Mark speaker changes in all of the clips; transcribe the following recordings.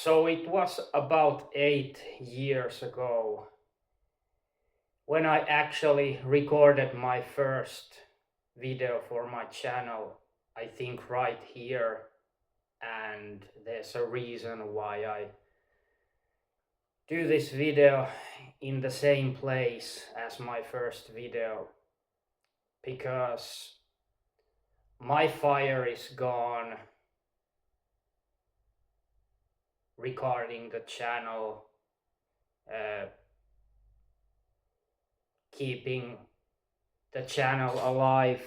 Speaker 1: So it was about 8 years ago when I actually recorded my first video for my channel. I think right here, and there's a reason why I do this video in the same place as my first video, because my fire is gone regarding the channel, keeping the channel alive.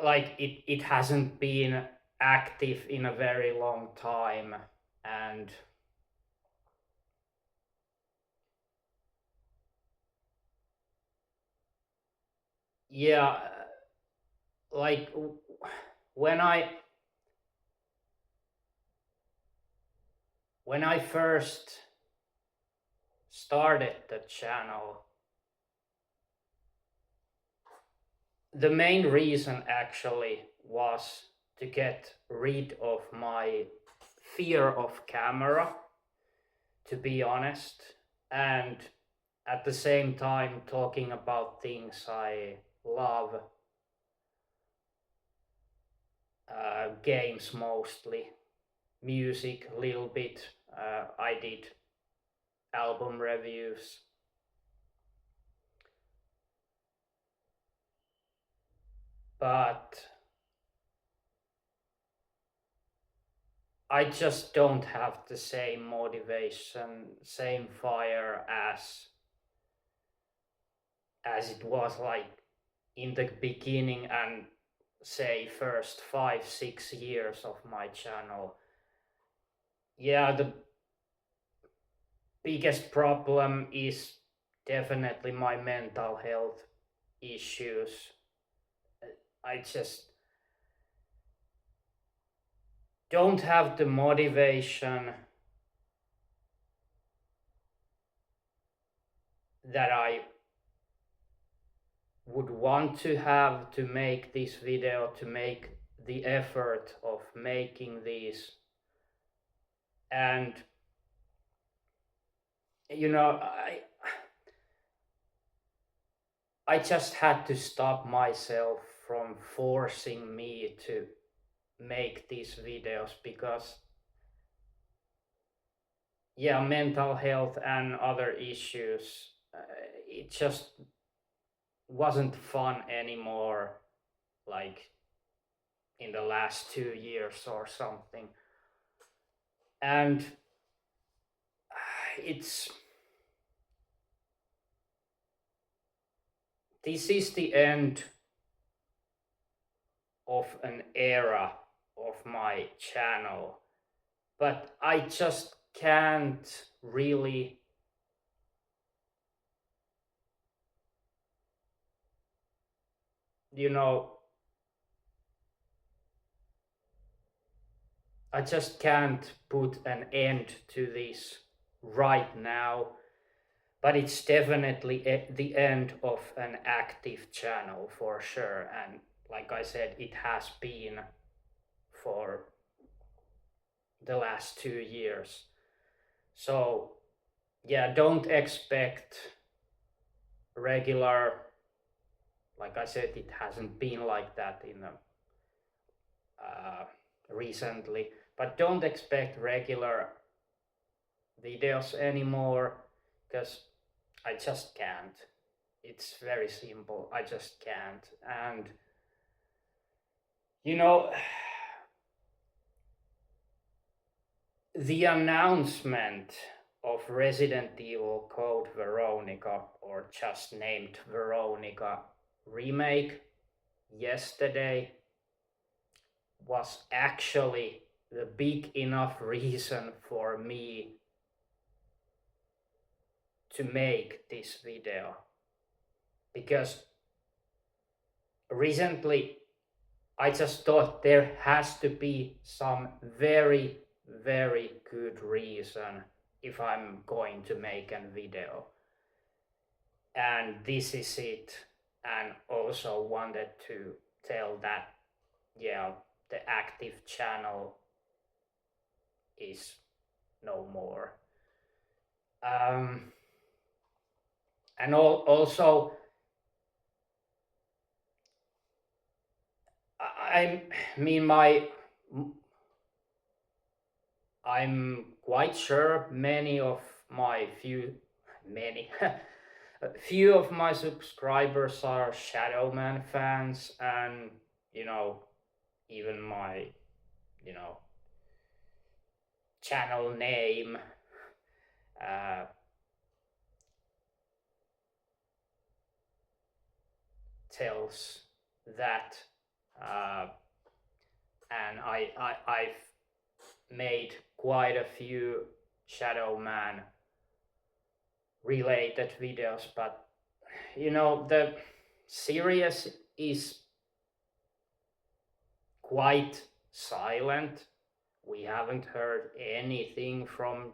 Speaker 1: Like it hasn't been active in a very long time, and yeah, like when I first started the channel, the main reason actually was to get rid of my fear of camera, to be honest, and at the same time talking about things I love, games mostly, music a little bit. I did album reviews. But I just don't have the same motivation, same fire as it was like in the beginning and say first 5-6 years of my channel. Yeah, the biggest problem is definitely my mental health issues. I just don't have the motivation that I would want to have to make this video, to make the effort of making these. And you know, I just had to stop myself from forcing me to make these videos, because yeah, mental health and other issues, it just wasn't fun anymore, like in the last 2 years or something. And this is the end of an era of my channel, but I just can't really I just can't put an end to this right now, but it's definitely the end of an active channel for sure. And like I said, it has been for the last 2 years. So yeah, don't expect regular, like I said, it hasn't been like that in recently, but don't expect regular videos anymore, because I just can't. It's very simple, I just can't. And the announcement of Resident Evil Code Veronica, or just named Veronica remake, yesterday was actually the big enough reason for me to make this video, because recently I just thought there has to be some very, very good reason if I'm going to make a video, and this is it. And also wanted to tell that, yeah, the active channel is no more. Um, and also, I mean, I'm quite sure many, a few of my subscribers are Shadowman fans, and you know, even my, you know, channel name uh, tells that, uh, and I've made quite a few Shadowman related videos, but the series is quite silent. We haven't heard anything from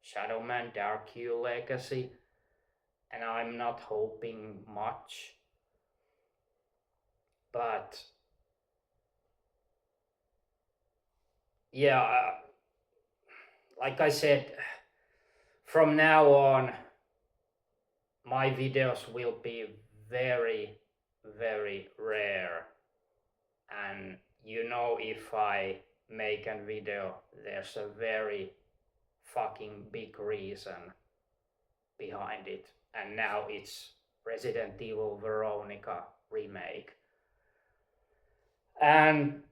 Speaker 1: Shadowman Dark Hue Legacy, and I'm not hoping much. But yeah, like I said, from now on, my videos will be very, very rare. And if I make a video, there's a very fucking big reason behind it. And now it's Resident Evil Veronica remake. And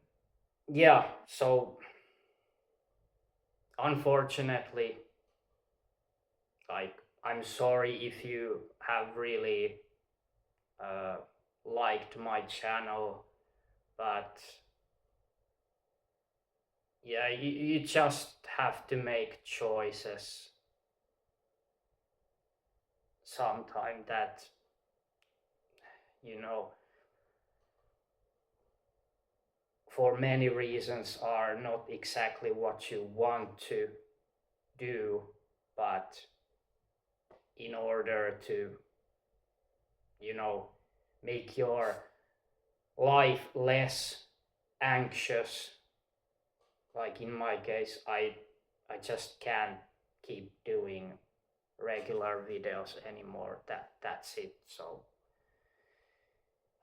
Speaker 1: yeah, so unfortunately, like, I'm sorry if you have really liked my channel, but yeah, you just have to make choices sometime that, for many reasons are not exactly what you want to do, but in order to, make your life less anxious, like in my case, I just can't keep doing regular videos anymore. That's it. So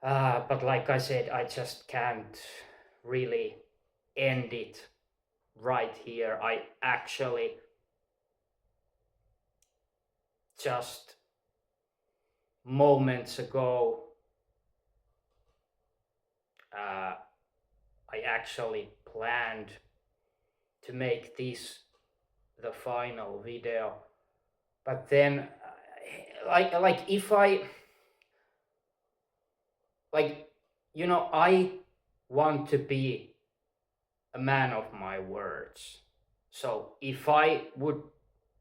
Speaker 1: but like I said, I just can't really end it right here. I actually just moments ago I actually planned to make this the final video, but then like if I I want to be a man of my words. So if I would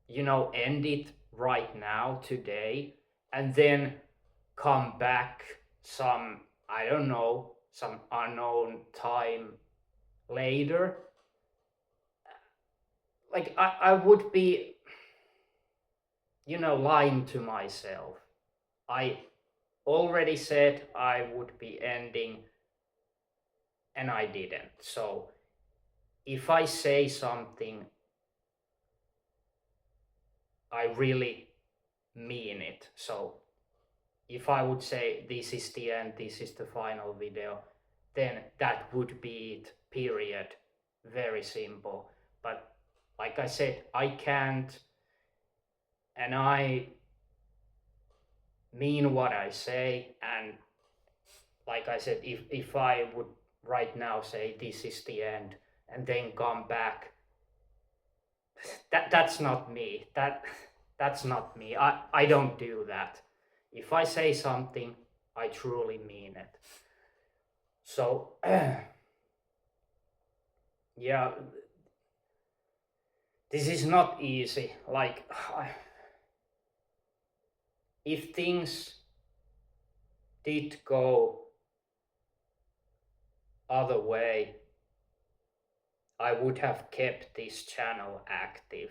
Speaker 1: end it right now today and then come back some, I don't know, some unknown time later, like I would be lying to myself. I already said I would be ending and I didn't. So if I say something, I really mean it. So if I would say this is the end, this is the final video, then that would be it, period. Very simple. But like I said, I can't, and I mean what I say. And like I said, if I would right now say this is the end and then come back, that's not me. That's not me. I don't do that. If I say something, I truly mean it. So yeah, this is not easy. Like if things did go other way, I would have kept this channel active.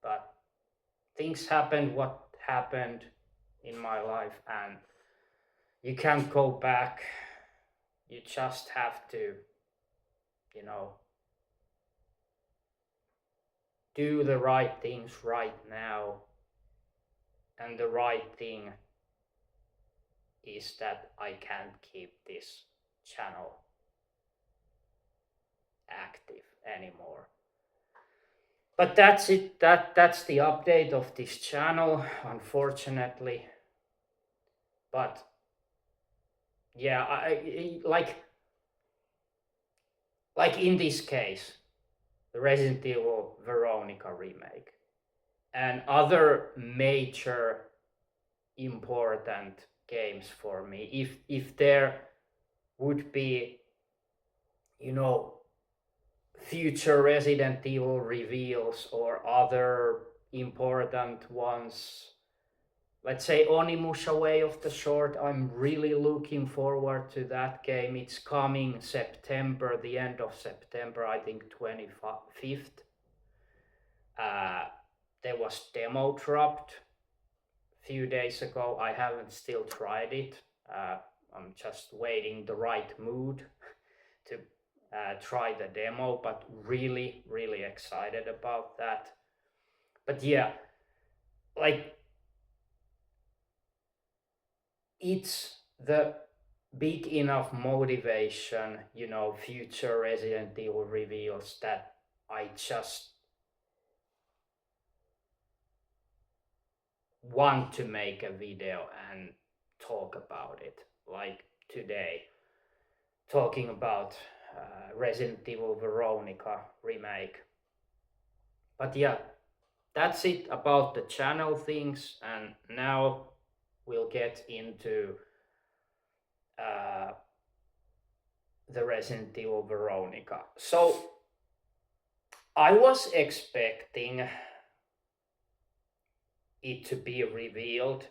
Speaker 1: But things happened what happened in my life, and you can't go back. You just have to, do the right things right now, and the right thing is that I can't keep this channel active anymore. But that's it. That's the update of this channel, unfortunately. But yeah, I like in this case, the Resident Evil Veronica remake and other major important games for me. If there would be, you know, future Resident Evil reveals or other important ones, let's say Onimusha Way of the Sword, I'm really looking forward to that game. It's coming September, the end of September, I think 25th. There was demo dropped a few days ago. I haven't still tried it. I'm just waiting the right mood to try the demo, but really, really excited about that. But yeah, like, it's the big enough motivation, you know, future Resident Evil reveals, that I just want to make a video and talk about it, like today, talking about Resident Evil Veronica remake. But yeah, that's it about the channel things, and now we'll get into the Resident Evil Veronica. So I was expecting it to be revealed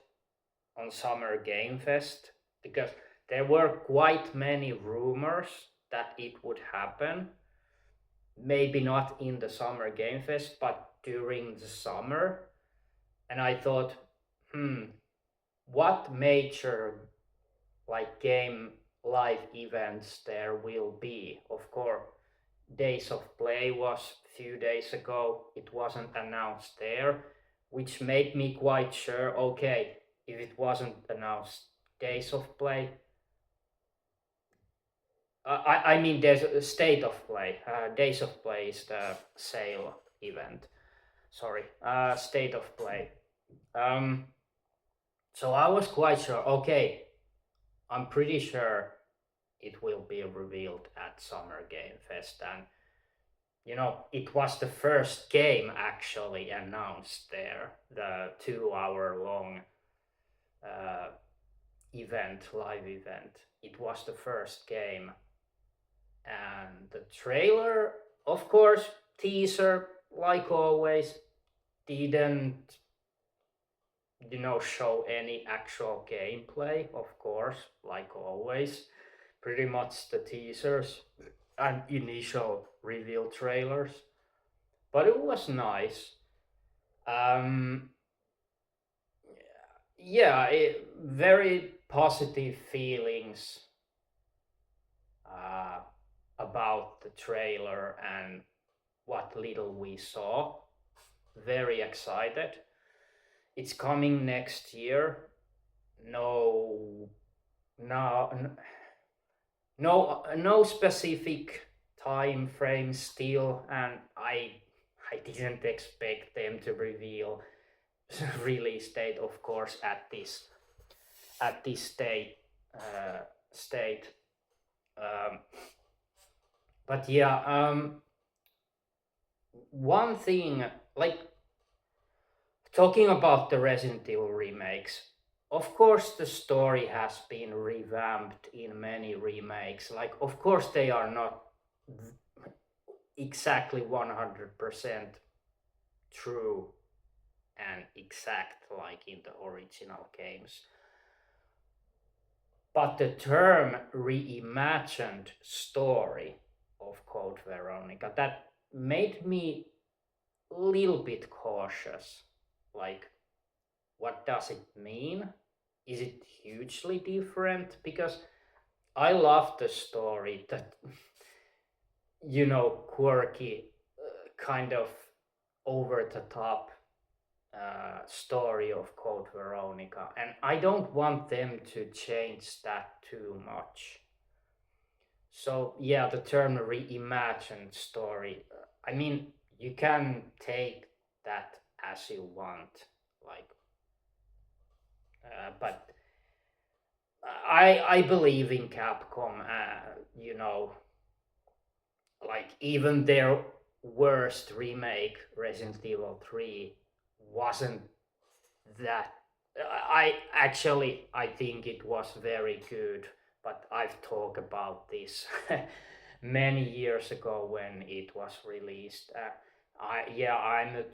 Speaker 1: on Summer Game Fest, because there were quite many rumors that it would happen. Maybe not in the Summer Game Fest, but during the summer. And I thought, what major like game live events there will be? Of course, Days of Play was a few days ago. It wasn't announced there, which made me quite sure, okay, if it wasn't announced Days of Play, I mean, there's a State of Play. Days of Play is the sale event. Sorry, State of Play. So I was quite sure, okay, I'm pretty sure it will be revealed at Summer Game Fest. And, you know, it was the first game actually announced there, the 2-hour long event, live event. It was the first game. And the trailer, of course, teaser, like always, didn't, you know, show any actual gameplay, of course, like always. Pretty much the teasers and initial reveal trailers. But it was nice. Yeah, very positive feelings about the trailer and what little we saw. Very excited. It's coming next year. No specific time frame still, and I didn't expect them to reveal release date, of course, at this state. But yeah, one thing, like, talking about the Resident Evil remakes, of course the story has been revamped in many remakes. Like, of course they are not exactly 100% true and exact like in the original games. But the term reimagined story of Code Veronica, that made me a little bit cautious. Like, what does it mean? Is it hugely different? Because I love the story, that, you know, quirky, kind of over the top story of Code Veronica, and I don't want them to change that too much. So yeah, the term reimagined story. I mean, you can take that as you want, like, but I believe in Capcom. You know, like even their worst remake, Resident Evil 3, wasn't that. I think it was very good, but I've talked about this many years ago when it was released. I'm a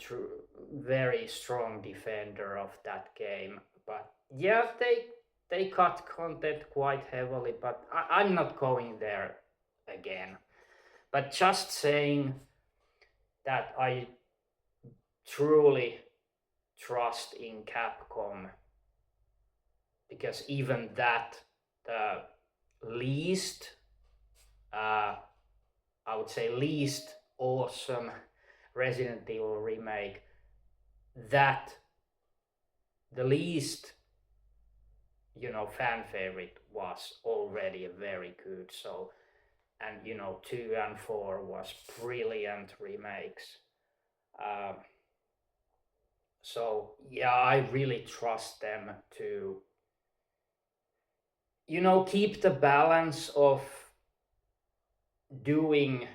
Speaker 1: very strong defender of that game, but yeah, they cut content quite heavily, but I'm not going there again. But just saying that I truly trust in Capcom, because even that, the least, uh, I would say, least awesome Resident Evil remake, that the least, fan favorite was already very good. So, and 2 and 4 was brilliant remakes. Uh, so yeah, I really trust them to keep the balance of doing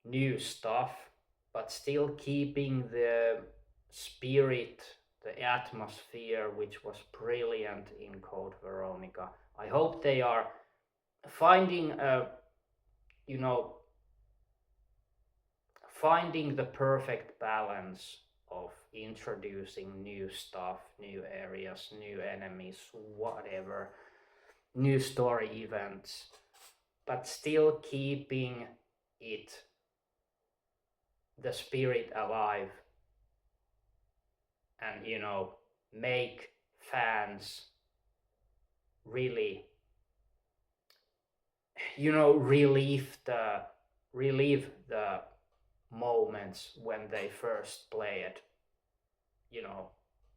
Speaker 1: new stuff, but still keeping the spirit, the atmosphere, which was brilliant in Code Veronica. I hope they are finding you know, finding the perfect balance of introducing new stuff, new areas, new enemies, whatever, new story events, but still keeping it, the spirit, alive, and make fans really relive the moments when they first played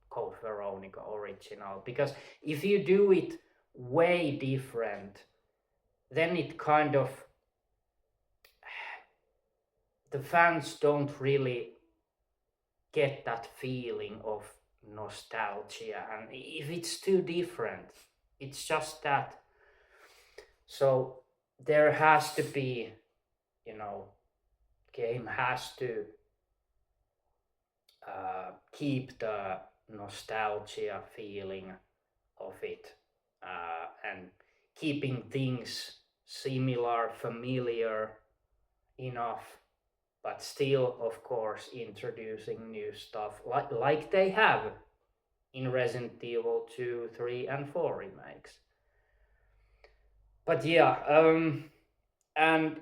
Speaker 1: Code Veronica original. Because if you do it way different, then it kind of, the fans don't really get that feeling of nostalgia, and if it's too different, it's just that. So there has to be, game has to keep the nostalgia feeling of it, and keeping things similar, familiar enough, but still, of course, introducing new stuff, like they have in Resident Evil 2, 3, and 4 remakes. But yeah, and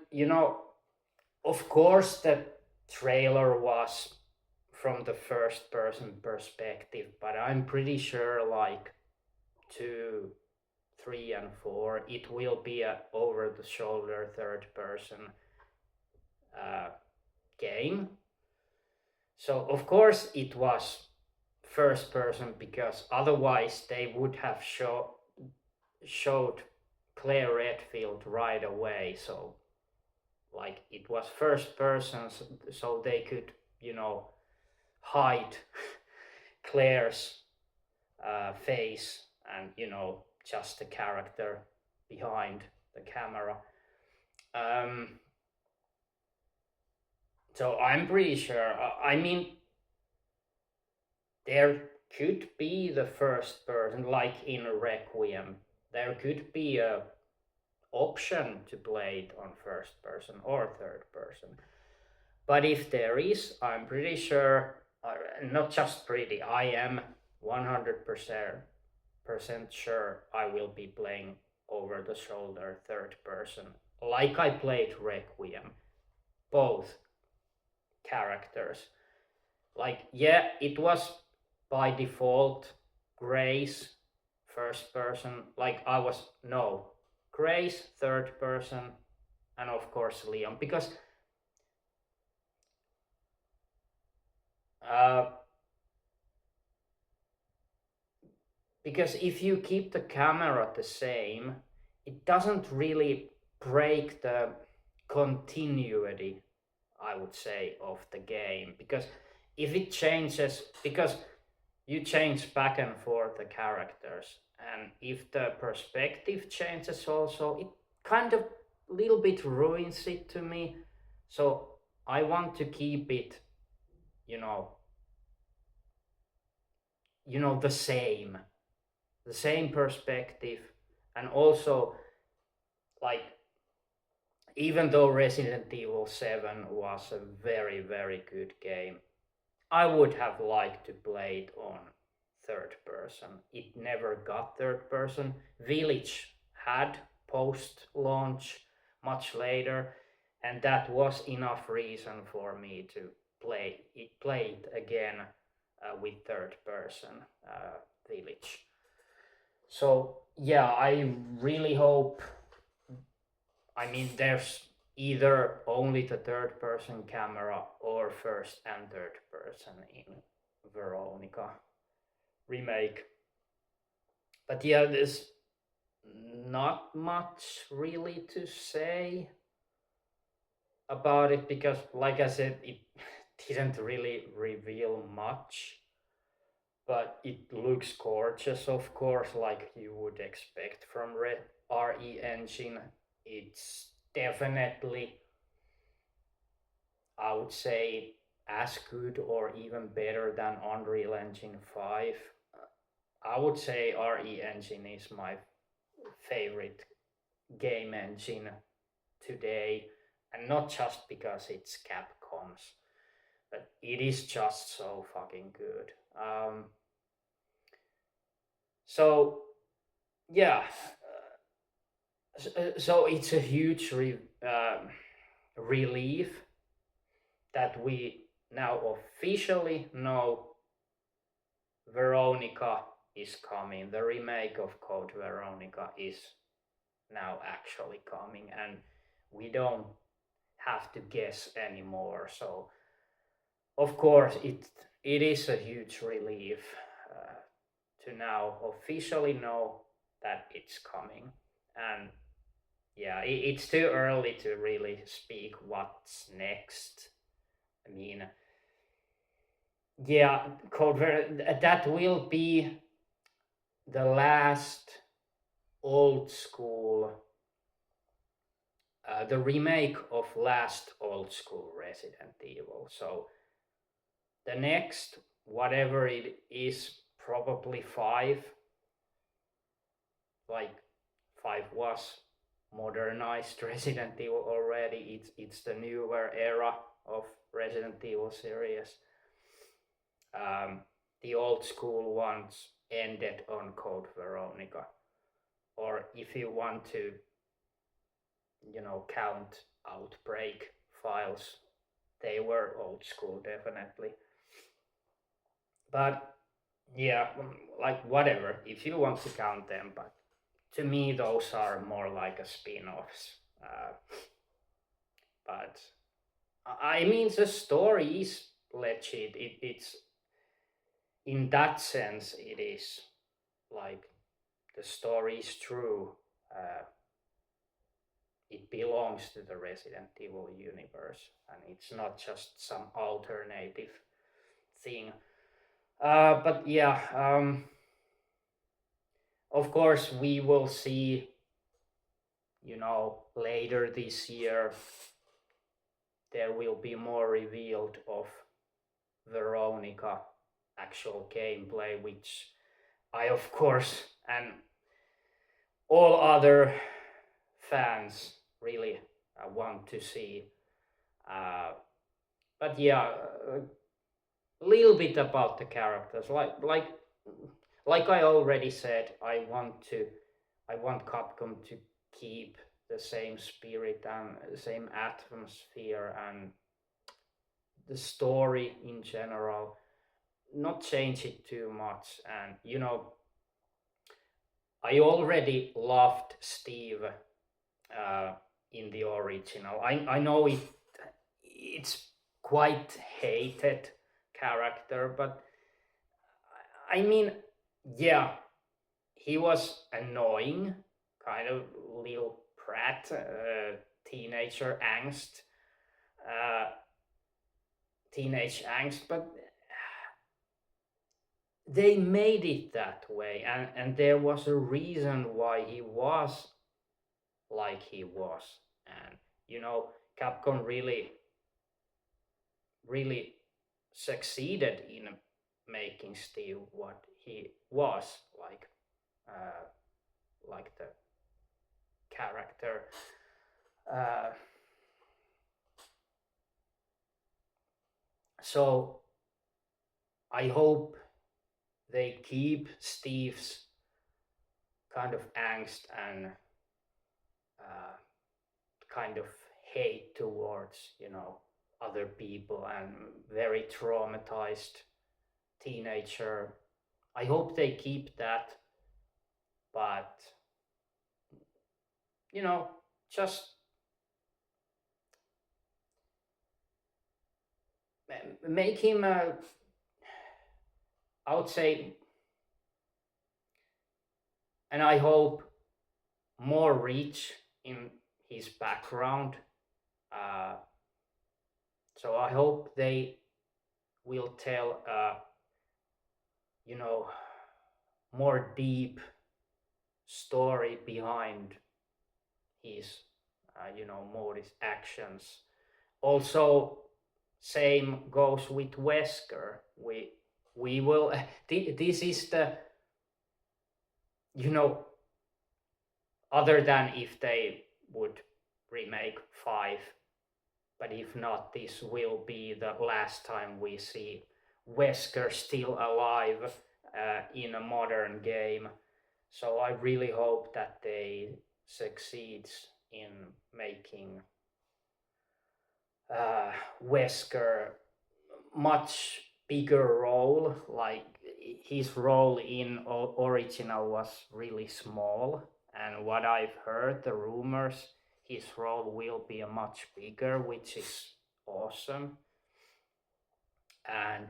Speaker 1: of course, the trailer was from the first person perspective, but I'm pretty sure, like 2, 3, and 4, it will be a over the shoulder third person game. So of course it was first person, because otherwise they would have showed Claire Redfield right away. So like it was first person, so they could hide Claire's face, and just the character behind the camera. So I'm pretty sure, I mean, there could be the first person, like in Requiem, there could be a option to play it on first person or third person. But if there is, I'm pretty sure, not just pretty, I am 100% sure I will be playing over the shoulder third person, like I played Requiem, both characters. Like, yeah, it was by default Grace first person, like Grace third person, and of course Leon, because Uh, because if you keep the camera the same, it doesn't really break the continuity, I would say, of the game. Because if it changes, because you change back and forth the characters, and if the perspective changes also, it kind of little bit ruins it to me. So I want to keep it, you know, the same perspective. And also, like, even though Resident Evil 7 was a very, very good game, I would have liked to play it on third person. It never got third person. Village had post launch much later, and that was enough reason for me to play it again with third person Village. So yeah, I really hope. I mean, there's either only the third person camera or first and third person in Veronica remake. But yeah, there's not much really to say about it because, like I said, it didn't really reveal much. But it looks gorgeous, of course, like you would expect from RE Engine. It's definitely, I would say, as good or even better than Unreal Engine 5. I would say RE Engine is my favorite game engine today, and not just because it's Capcom's, but it is just so fucking good. So yeah, so it's a huge relief that we now officially know Veronica is coming. The remake of Code Veronica is now actually coming, and we don't have to guess anymore. So, of course, it is a huge relief to now officially know that it's coming. And yeah, it's too early to really speak what's next. I mean, yeah, that will be the last old school, the remake of last old school Resident Evil. So the next, whatever it is, probably 5. Like 5 was modernized Resident Evil already. It's the newer era of Resident Evil series. The old school ones ended on Code Veronica. Or if you want to, count Outbreak files, they were old school, definitely. But yeah, like whatever, if you want to count them, but to me, those are more like a spin-offs. But I mean, the story is legit. It's in that sense, it is like the story is true. It belongs to the Resident Evil universe, and it's not just some alternative thing. But yeah, of course, we will see, later this year, there will be more revealed of Veronica actual gameplay, which I, of course, and all other fans really want to see. But yeah, a little bit about the characters. Like I already said, I want Capcom to keep the same spirit and the same atmosphere and the story in general, not change it too much. And I already loved Steve in the original. I know it's quite hated character, but I mean, yeah, he was annoying, kind of little brat, teenager angst, uh, teenage angst, but they made it that way, and there was a reason why he was like he was, and you know, Capcom really succeeded in making Steve what he was uh, like the character. Uh, so I hope they keep Steve's kind of angst and uh, kind of hate towards, you know, other people and very traumatized teenager. I hope they keep that, but you know, just make him I would say, and I hope more reach in his background. Uh, so I hope they will tell, you know, more deep story behind his, you know, Modi's actions. Also, same goes with Wesker. We will. This is the, you know, other than if they would remake 5, but if not, this will be the last time we see Wesker still alive in a modern game. So I really hope that they succeeds in making Wesker much bigger role. Like his role in original was really small, and what I've heard, the rumors, his role will be a much bigger, which is awesome. And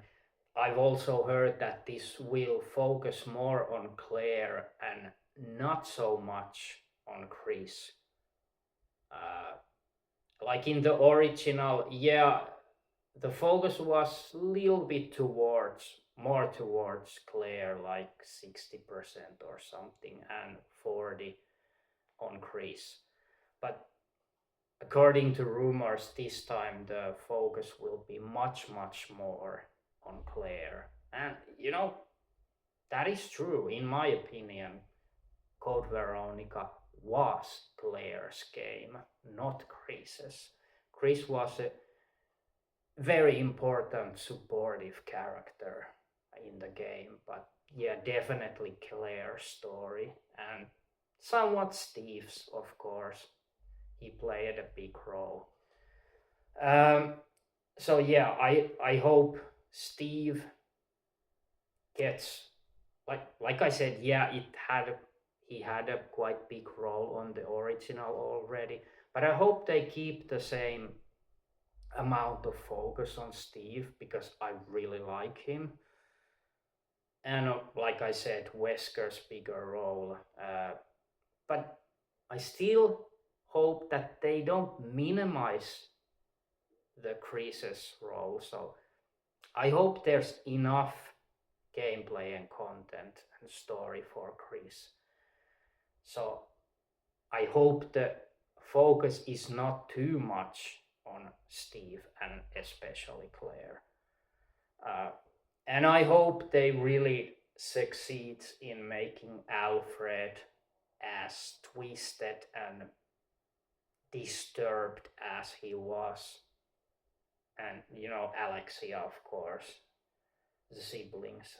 Speaker 1: I've also heard that this will focus more on Claire and not so much on Chris. Uh, like in the original, yeah, the focus was a little bit more towards Claire, like 60% or something, and 40 on Chris. But according to rumors, this time the focus will be much more on Claire. And you know, that is true, in my opinion. Code Veronica was Claire's game, not Chris's. Chris was a very important supportive character in the game, but yeah, definitely Claire's story, and somewhat Steve's, of course. He played a big role. Um, so yeah, I hope Steve gets, like I said, yeah, he had a quite big role on the original already, but I hope they keep the same amount of focus on Steve because I really like him. And like I said, Wesker's bigger role. But I still hope that they don't minimize the Chris's role. So I hope there's enough gameplay and content and story for Chris. So I hope the focus is not too much on Steve and especially Claire. And I hope they really succeed in making Alfred as twisted and disturbed as he was. And, you know, Alexia, of course, the siblings.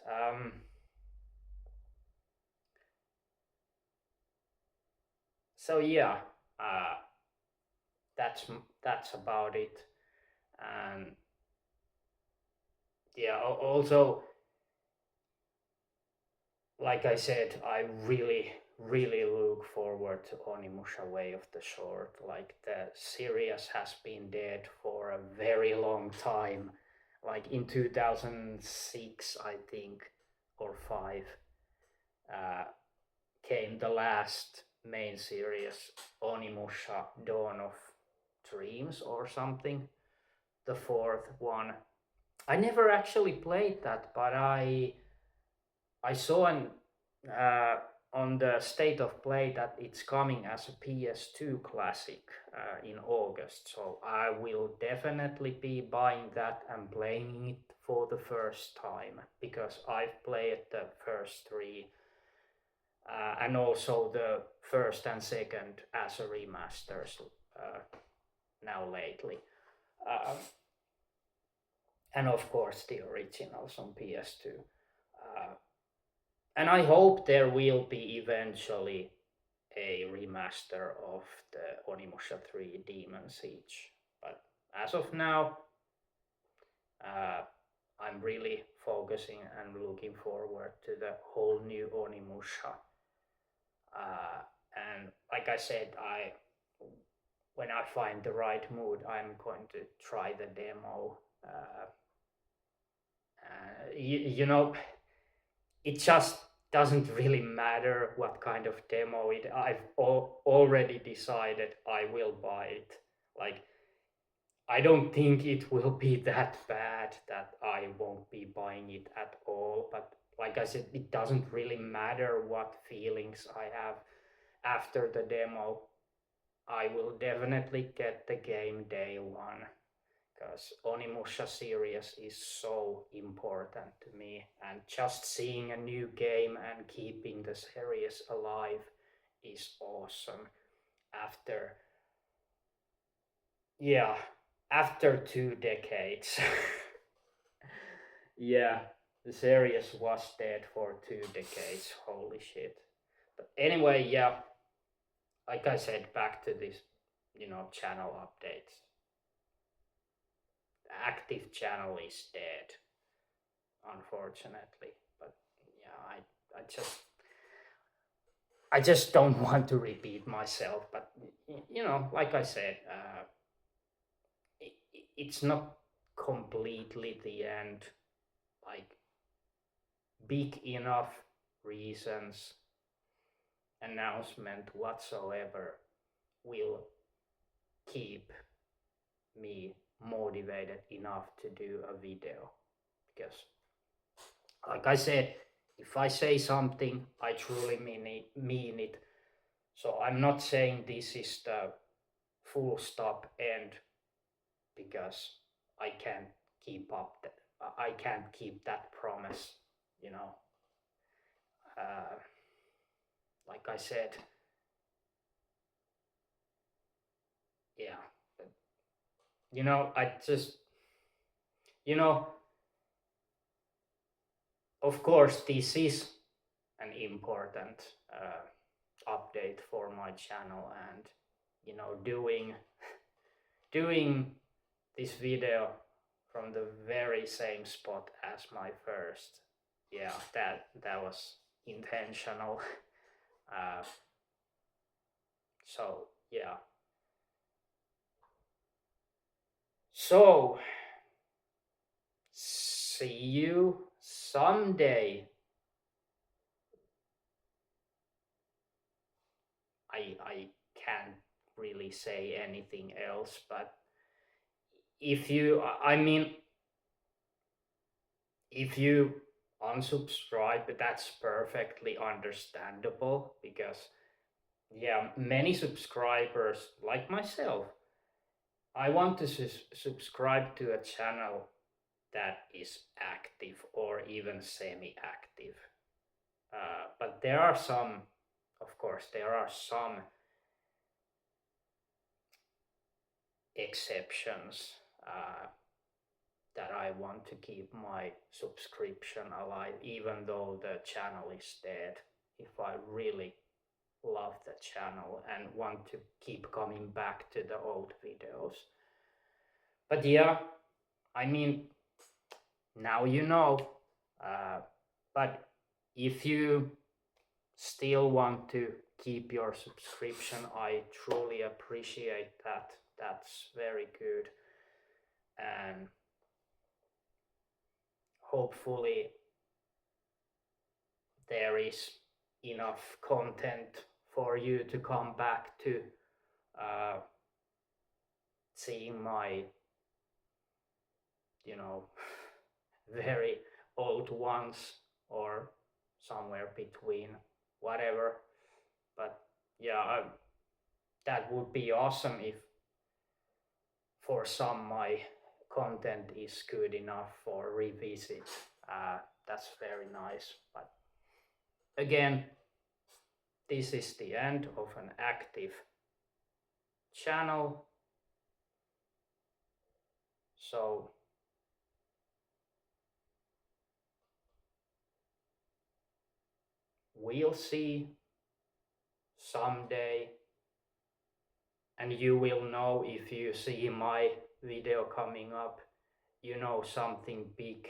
Speaker 1: So yeah, uh, that's about it. And yeah, also, like I said, I really look forward to Onimusha Way of the Sword. Like the series has been dead for a very long time. like in 2006, I think, or 5, uh, came the last main series, Onimusha Dawn of Dreams or something, the fourth one. I never actually played that, but I saw uh, on the state of play that it's coming as a PS2 classic in August. So I will definitely be buying that and playing it for the first time, because I've played the first three and also the first and second as a remasters now lately. Uh, and of course the originals on PS2. Uh, and I hope there will be eventually a remaster of the Onimusha 3 Demon Siege. But as of now, uh, I'm really focusing and looking forward to the whole new Onimusha. And like I said, when I find the right mood, I'm going to try the demo. You know, it just doesn't really matter what kind of demo it. I've already decided I will buy it. Like, I don't think it will be that bad that I won't be buying it at all. But like I said, it doesn't really matter what feelings I have after the demo. I will definitely get the game day one, because Onimusha series is so important to me, and just seeing a new game and keeping the series alive is awesome. After, yeah, after 2 decades. Yeah, the series was dead for 2 decades. Holy shit. But anyway, yeah, like I said, back to this, channel updates. The active channel is dead, unfortunately. But yeah, I just don't want to repeat myself. But like I said, it's not completely the end. Like, big enough reasons, announcement whatsoever will keep me motivated enough to do a video. Because, like I said, if I say something, I truly mean it. So I'm not saying this is the full stop end, because I can't I can't keep that promise, you know. Uh, like I said, yeah. I just, you know, of course, this is an important update for my channel, and doing this video from the very same spot as my first, yeah, that was intentional. uh, so yeah, so see you someday. I can't really say anything else, but if you I mean if you unsubscribe, that's perfectly understandable, because yeah, many subscribers like myself, I want to subscribe to a channel that is active or even semi-active. But there are some, of course, there are some exceptions that I want to keep my subscription alive, even though the channel is dead. If I really love the channel and want to keep coming back to the old videos. But yeah, I mean, now you know. But if you still want to keep your subscription, I truly appreciate that. That's very good. And hopefully there is enough content for you to come back to seeing my, you know, very old ones or somewhere between, whatever. But yeah, that would be awesome if for some my content is good enough for revisit. That's very nice. But again, this is the end of an active channel. So we'll see someday, and you will know if you see my video coming up, you know something big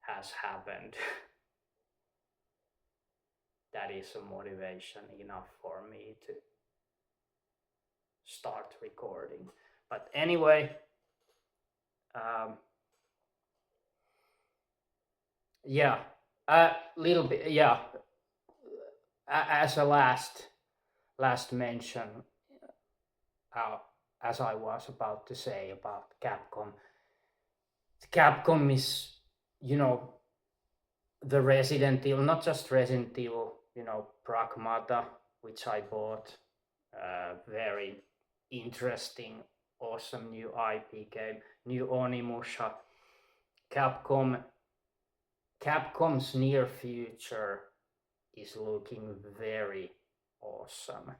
Speaker 1: has happened. That is a motivation enough for me to start recording. But anyway, yeah, a little bit, yeah, as a last mention, as I was about to say about Capcom is, you know, the Resident Evil, not just Resident Evil, you know, Pragmata, which I bought, very interesting, awesome new IP game, new Onimusha. Capcom's near future is looking very awesome.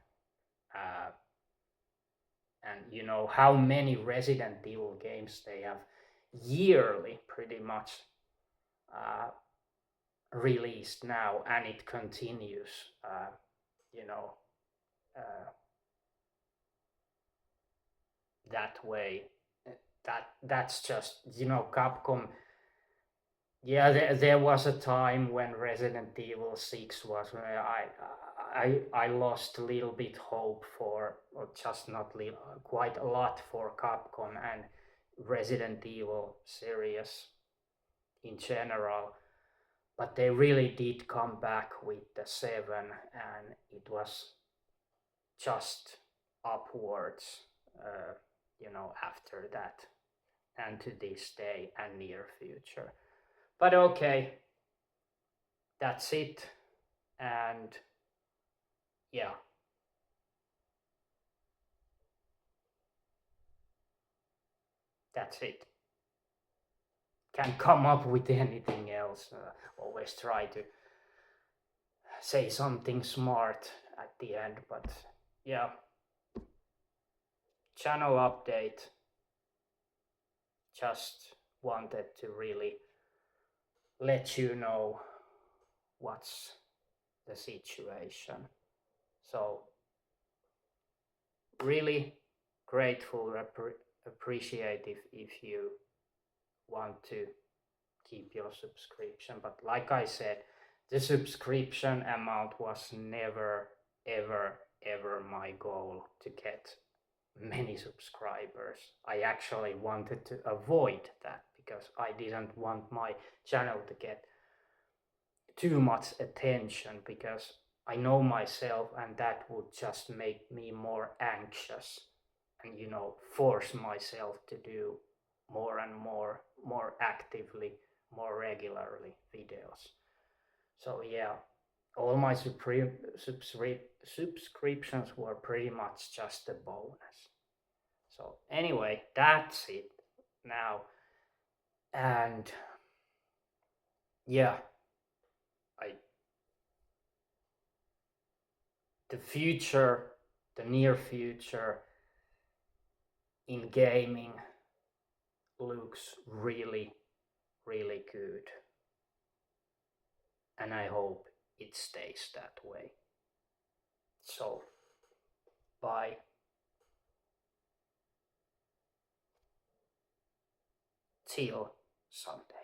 Speaker 1: And you know how many Resident Evil games they have yearly pretty much released now, and it continues, you know, that way. That's just, you know, Capcom. Yeah, there was a time when Resident Evil 6 was, I lost a little bit hope for, or just not little, quite a lot for Capcom and Resident Evil series in general. But they really did come back with the 7, and it was just upwards, you know, after that, and to this day and near future. But okay, that's it. And yeah, that's it. Can't come up with anything else. Always try to say something smart at the end, but yeah. Channel update. Just wanted to really let you know what's the situation. So really grateful, appreciative if you want to keep your subscription. But like I said, the subscription amount was never ever my goal to get many subscribers. I actually wanted to avoid that because I didn't want my channel to get too much attention, because I know myself, and that would just make me more anxious and, you know, force myself to do more and more actively, more regularly videos. So yeah, all my subscriptions were pretty much just a bonus. So anyway, that's it now. And yeah, the future, the near future in gaming looks really good. And I hope it stays that way. So, bye. Till Sunday.